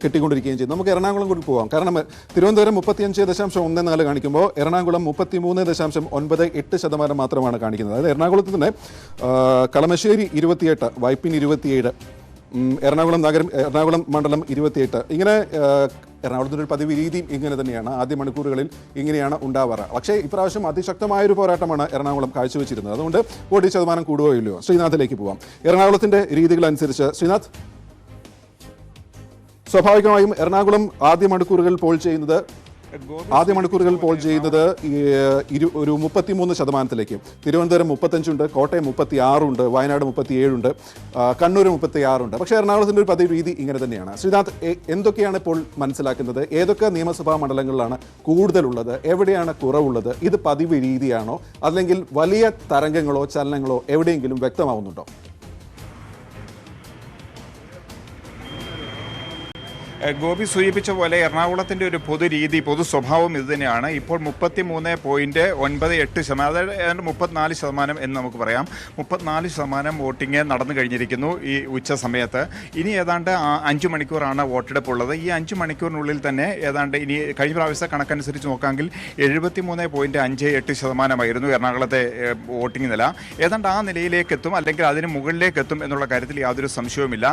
കെട്ടിക്കൊണ്ടിരിക്കുകയും ചെയ്യും. നമുക്ക് എറണാകുളം കൂടി പോകാം. കാരണം തിരുവനന്തപുരം 35.14 കാണിക്കുമ്പോൾ എറണാകുളം 33.98% മാത്രമാണ് കാണിക്കുന്നത്. അതായത് എറണാകുളത്ത് തന്നെ കളമശ്ശേരി 28, വൈപ്പിൻ 27, എറണാകുളം മണ്ഡലം 28. ഇങ്ങനെ എറണാകുളത്തിൻ്റെ ഒരു പതിവ് രീതിയും ഇങ്ങനെ തന്നെയാണ്. ആദ്യ മണിക്കൂറുകളിൽ ഇങ്ങനെയാണ് ഉണ്ടാവാറ്. പക്ഷേ ഇപ്രാവശ്യം അതിശക്തമായൊരു പോരാട്ടമാണ് എറണാകുളം കാഴ്ചവെച്ചിരുന്നത്. അതുകൊണ്ട് വോട്ടിംഗ് ശതമാനം കൂടുകയോ ഇല്ലയോ. ശ്രീനാഥിലേക്ക് പോവാം. എറണാകുളത്തിൻ്റെ രീതികളനുസരിച്ച് ശ്രീനാഥ്, സ്വാഭാവികമായും എറണാകുളം ആദ്യ മണിക്കൂറുകൾ പോൾ ചെയ്യുന്നത് ഒരു 33%. തിരുവനന്തപുരം 35%, കോട്ടയം 36%, വയനാട് 37%, കണ്ണൂർ 36%. പക്ഷേ എറണാകുളത്തിൻ്റെ ഒരു പതിവ് രീതി ഇങ്ങനെ തന്നെയാണ്. ശ്രീനാഥ്, എന്തൊക്കെയാണ് ഇപ്പോൾ മനസ്സിലാക്കുന്നത്? ഏതൊക്കെ നിയമസഭാ മണ്ഡലങ്ങളിലാണ് കൂടുതലുള്ളത്? എവിടെയാണ് കുറവുള്ളത്? ഇത് പതിവ് രീതിയാണോ അല്ലെങ്കിൽ വലിയ തരംഗങ്ങളോ ചലനങ്ങളോ എവിടെയെങ്കിലും വ്യക്തമാവുന്നുണ്ടോ? ഗോപി സൂചിപ്പിച്ച പോലെ എറണാകുളത്തിൻ്റെ ഒരു പൊതു സ്വഭാവം ഇതുതന്നെയാണ്. ഇപ്പോൾ 33.98%, അതായത് 34% എന്ന് നമുക്ക് പറയാം. 34% വോട്ടിംഗ് നടന്നു കഴിഞ്ഞിരിക്കുന്നു ഈ ഉച്ച സമയത്ത്. ഇനി ഏതാണ്ട് 5 മണിക്കൂറാണ് വോട്ടെടുപ്പ് ഉള്ളത്. ഈ 5 മണിക്കൂറിനുള്ളിൽ തന്നെ ഏതാണ്ട് ഇനി കഴിഞ്ഞ പ്രാവശ്യത്തെ കണക്കനുസരിച്ച് നോക്കാമെങ്കിൽ 73.58% എറണാകുളത്തെ വോട്ടിംഗ് നില. ഏതാണ്ട് ആ നിലയിലേക്ക് എത്തും, അല്ലെങ്കിൽ അതിന് മുകളിലേക്ക് എത്തും എന്നുള്ള കാര്യത്തിൽ യാതൊരു സംശയവുമില്ല.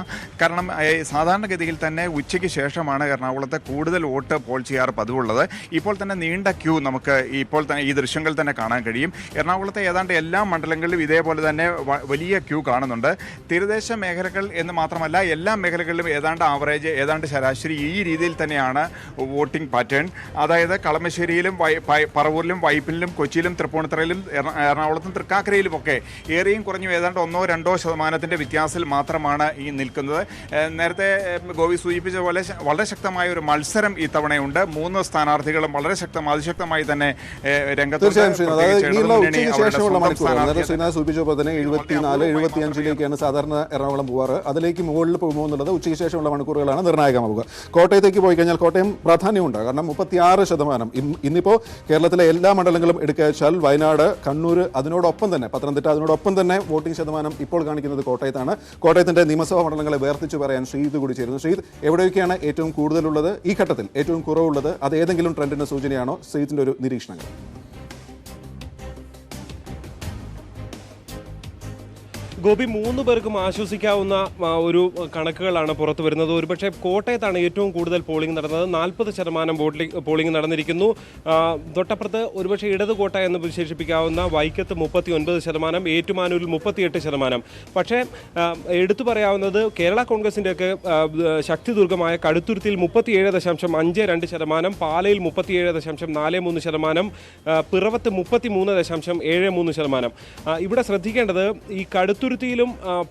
കാരണം സാധാരണഗതിയിൽ തന്നെ ഉച്ചയ്ക്ക് ശേഷമാണ് എറണാകുളത്തെ കൂടുതൽ വോട്ട് പോൾ ചെയ്യാറ് പതിവുള്ളത്. ഇപ്പോൾ തന്നെ നീണ്ട ക്യൂ നമുക്ക് ഇപ്പോൾ തന്നെ ഈ ദൃശ്യങ്ങൾ തന്നെ കാണാൻ കഴിയും. എറണാകുളത്തെ ഏതാണ്ട് എല്ലാ മണ്ഡലങ്ങളിലും ഇതേപോലെ തന്നെ വലിയ ക്യൂ കാണുന്നുണ്ട്. തീരദേശ മേഖലകൾ എന്ന് മാത്രമല്ല, എല്ലാ മേഖലകളിലും ഏതാണ്ട് ശരാശരി ഈ രീതിയിൽ തന്നെയാണ് വോട്ടിംഗ് പാറ്റേൺ. അതായത് കളമശ്ശേരിയിലും പറവൂരിലും വൈപ്പിനിലും കൊച്ചിയിലും തൃപ്പൂണിത്തുറയിലും എറണാകുളത്തും തൃക്കാക്കരയിലുമൊക്കെ ഏറെയും കുറഞ്ഞും ഏതാണ്ട് 1-2% വ്യത്യാസത്തിൽ മാത്രമാണ് ഈ നിൽക്കുന്നത്. നേരത്തെ ഗോപി സൂചിപ്പിച്ച പോലെ വളരെ ശക്തമായ ഒരു മത്സരം ഈ തവണയുണ്ട്. 3 സ്ഥാനാർത്ഥികളും വളരെ അതിശക്തമായി തന്നെ രംഗത്ത്. സാധാരണ എറണാകുളം പോവാറ്. അതിലേക്ക് മുകളിൽ പോകുമ്പോൾ എന്നുള്ളത് ഉച്ചയ്ക്ക് ശേഷമുള്ള മണിക്കൂറുകളാണ് നിർണായകമാവുക. കോട്ടയത്തേക്ക് പോയി കഴിഞ്ഞാൽ കോട്ടയം പ്രാധാന്യമുണ്ട്. കാരണം 36%. ഇന്നിപ്പോൾ കേരളത്തിലെ എല്ലാ മണ്ഡലങ്ങളും എടുക്കാച്ചാൽ വയനാട്, കണ്ണൂർ, അതിനോടൊപ്പം തന്നെ പത്തനംതിട്ട, അതിനോടൊപ്പം തന്നെ വോട്ടിംഗ് ശതമാനം ഇപ്പോൾ കാണിക്കുന്നത് കോട്ടയത്താണ്. കോട്ടയത്തിന്റെ നിയമസഭാ മണ്ഡലങ്ങളെ വേർതിരിച്ച് പറയാൻ ശ്രീജിത്ത് കൂടി ചേരുന്നു. ശ്രീജിത്ത്, എവിടെയൊക്കെയാണ് ഏറ്റവും കൂടുതലുള്ളത്, ഈ ഘട്ടത്തിൽ ഏറ്റവും കുറവുള്ളത്? അത് ഏതെങ്കിലും ട്രെൻഡിന്റെ സൂചനയാണോ? ശ്രീജിത്തിന്റെ ഒരു നിരീക്ഷണങ്ങൾ. ഗോപി, 3 പേർക്കും ആശ്വസിക്കാവുന്ന ഒരു കണക്കുകളാണ് പുറത്തു വരുന്നത്. ഒരുപക്ഷെ കോട്ടയത്താണ് ഏറ്റവും കൂടുതൽ പോളിംഗ് നടന്നത്. 40% പോളിംഗ് നടന്നിരിക്കുന്നു. തൊട്ടപ്പുറത്ത് ഒരുപക്ഷെ ഇടതുകോട്ട എന്ന് വിശേഷിപ്പിക്കാവുന്ന വൈക്കത്ത് 39%, ഏറ്റുമാനൂരിൽ 38%. പക്ഷേ എടുത്തു പറയാവുന്നത് കേരള കോൺഗ്രസിൻ്റെയൊക്കെ ശക്തിദുർഗമായ കടുത്തുരുത്തിയിൽ 37.52%, പാലയിൽ 37.43%, പിറവത്ത് 33.73%. ഇവിടെ ശ്രദ്ധിക്കേണ്ടത് ഈ കടുത്തുരുത്തിയിലും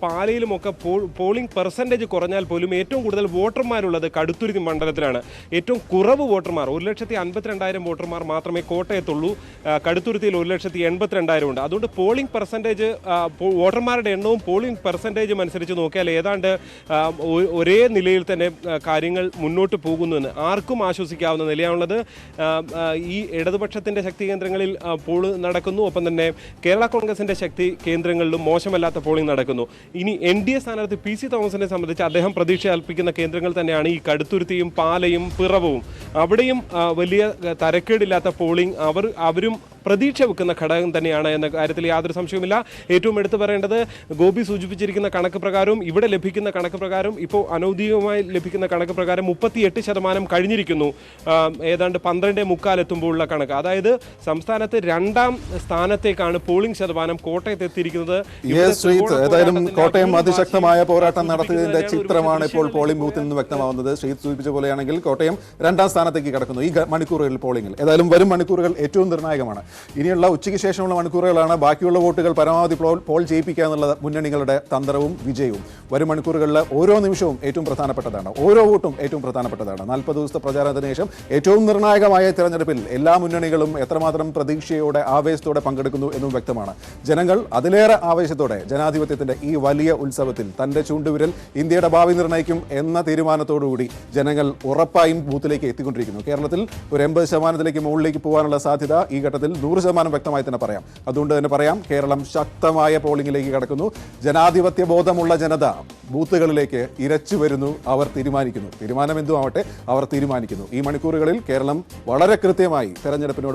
പാലയിലുമൊക്കെ പോളിംഗ് പെർസെൻറ്റേജ് കുറഞ്ഞാൽ പോലും ഏറ്റവും കൂടുതൽ വോട്ടർമാരുള്ളത് കടുത്തുരുത്തി മണ്ഡലത്തിലാണ്. ഏറ്റവും കുറവ് വോട്ടർമാർ 1,52,000 വോട്ടർമാർ മാത്രമേ കോട്ടയത്തുള്ളൂ. കടുത്തുരുത്തിയിൽ 1,82,000 ഉണ്ട്. അതുകൊണ്ട് പോളിംഗ് പെർസെൻറ്റേജ്, വോട്ടർമാരുടെ എണ്ണവും പോളിംഗ് പെർസെൻറ്റേജും അനുസരിച്ച് നോക്കിയാൽ ഏതാണ്ട് ഒരേ നിലയിൽ തന്നെ കാര്യങ്ങൾ മുന്നോട്ട് പോകുന്നുവെന്ന് ആർക്കും ആശ്വസിക്കാവുന്ന നിലയാണുള്ളത്. ഈ ഇടതുപക്ഷത്തിൻ്റെ ശക്തി കേന്ദ്രങ്ങളിൽ പോൾ നടക്കുന്നു. ഒപ്പം തന്നെ കേരള കോൺഗ്രസിൻ്റെ ശക്തി കേന്ദ്രങ്ങളിലും മോശമല്ലാത്ത പോളിംഗ് നടക്കുന്നു. ഇനി NDA സ്ഥാനാർത്ഥി PC തോമസിനെ സംബന്ധിച്ച് അദ്ദേഹം പ്രതീക്ഷ കൽപ്പിക്കുന്ന കേന്ദ്രങ്ങൾ തന്നെയാണ് ഈ കടുത്തുരുത്തിയും പാലയും പിറവവും. അവിടെയും വലിയ തരക്കേടില്ലാത്ത പോളിംഗ് അവരും പ്രതീക്ഷ വെക്കുന്ന ഘടകം തന്നെയാണ് എന്ന കാര്യത്തിൽ യാതൊരു സംശയവുമില്ല. ഏറ്റവും എടുത്തു പറയേണ്ടത് ഗോപി സൂചിപ്പിച്ചിരിക്കുന്ന കണക്ക് പ്രകാരവും ഇവിടെ ലഭിക്കുന്ന കണക്ക് പ്രകാരം, ഇപ്പോൾ അനൗദ്യോഗികമായി ലഭിക്കുന്ന കണക്ക് പ്രകാരം 38% കഴിഞ്ഞിരിക്കുന്നു. ഏതാണ്ട് 12:45 എത്തുമ്പോഴുള്ള കണക്ക്. അതായത് സംസ്ഥാനത്ത് 2ാം സ്ഥാനത്തേക്കാണ് പോളിംഗ് ശതമാനം കോട്ടയത്ത് എത്തിയിരിക്കുന്നത്. ഏതായാലും കോട്ടയം അതിശക്തമായ പോരാട്ടം നടത്തിയതിന്റെ ചിത്രമാണ് ഇപ്പോൾ പോളിംഗ് ബൂത്തിൽ നിന്ന് വ്യക്തമാവുന്നത്. ശ്രീജിത്ത് സൂചിപ്പിച്ച പോലെയാണെങ്കിൽ കോട്ടയം 2ാം സ്ഥാനത്തേക്ക് കടക്കുന്നു ഈ മണിക്കൂറുകളിൽ പോളിംഗിൽ. ഏതായാലും വരും മണിക്കൂറുകൾ ഏറ്റവും നിർണായകമാണ്. ഇനിയുള്ള ഉച്ചയ്ക്ക് ശേഷമുള്ള മണിക്കൂറുകളാണ് ബാക്കിയുള്ള വോട്ടുകൾ പരമാവധി പോൾ ചെയ്യിപ്പിക്കുക എന്നുള്ള മുന്നണികളുടെ തന്ത്രവും വിജയവും. വരും മണിക്കൂറുകളിൽ ഓരോ നിമിഷവും ഏറ്റവും പ്രധാനപ്പെട്ടതാണ്. ഓരോ വോട്ടും ഏറ്റവും പ്രധാനപ്പെട്ടതാണ്. 40 ദിവസത്തെ പ്രചാരണത്തിന് ശേഷം ഏറ്റവും നിർണായകമായ തിരഞ്ഞെടുപ്പിൽ എല്ലാ മുന്നണികളും എത്രമാത്രം പ്രതീക്ഷയോടെ ആവേശത്തോടെ പങ്കെടുക്കുന്നു എന്നും വ്യക്തമാണ്. ജനങ്ങൾ അതിലേറെ ആവേശത്തോടെ ജനാധിപത്യത്തിന്റെ ഈ വലിയ ഉത്സവത്തിൽ തന്റെ ചൂണ്ടുവിരൽ ഇന്ത്യയുടെ ഭാവി നിർണ്ണയിക്കും എന്ന തീരുമാനത്തോടുകൂടി ജനങ്ങൾ ഉറപ്പായും ബൂത്തിലേക്ക് എത്തിക്കൊണ്ടിരിക്കുന്നു. കേരളത്തിൽ ഒരു 80% മുകളിലേക്ക് പോകാനുള്ള സാധ്യത ഈ ഘട്ടത്തിൽ 100% വ്യക്തമായി തന്നെ പറയാം. അതുകൊണ്ട് തന്നെ പറയാം, കേരളം ശക്തമായ പോളിംഗിലേക്ക് കടക്കുന്നു. ജനാധിപത്യ ബോധമുള്ള ജനത ബൂത്തുകളിലേക്ക് ഇരച്ചു വരുന്നു. അവർ തീരുമാനിക്കുന്നു. തീരുമാനം എന്തുമാവട്ടെ, അവർ തീരുമാനിക്കുന്നു. ഈ മണിക്കൂറുകളിൽ കേരളം വളരെ കൃത്യമായി തെരഞ്ഞെടുപ്പിനോട്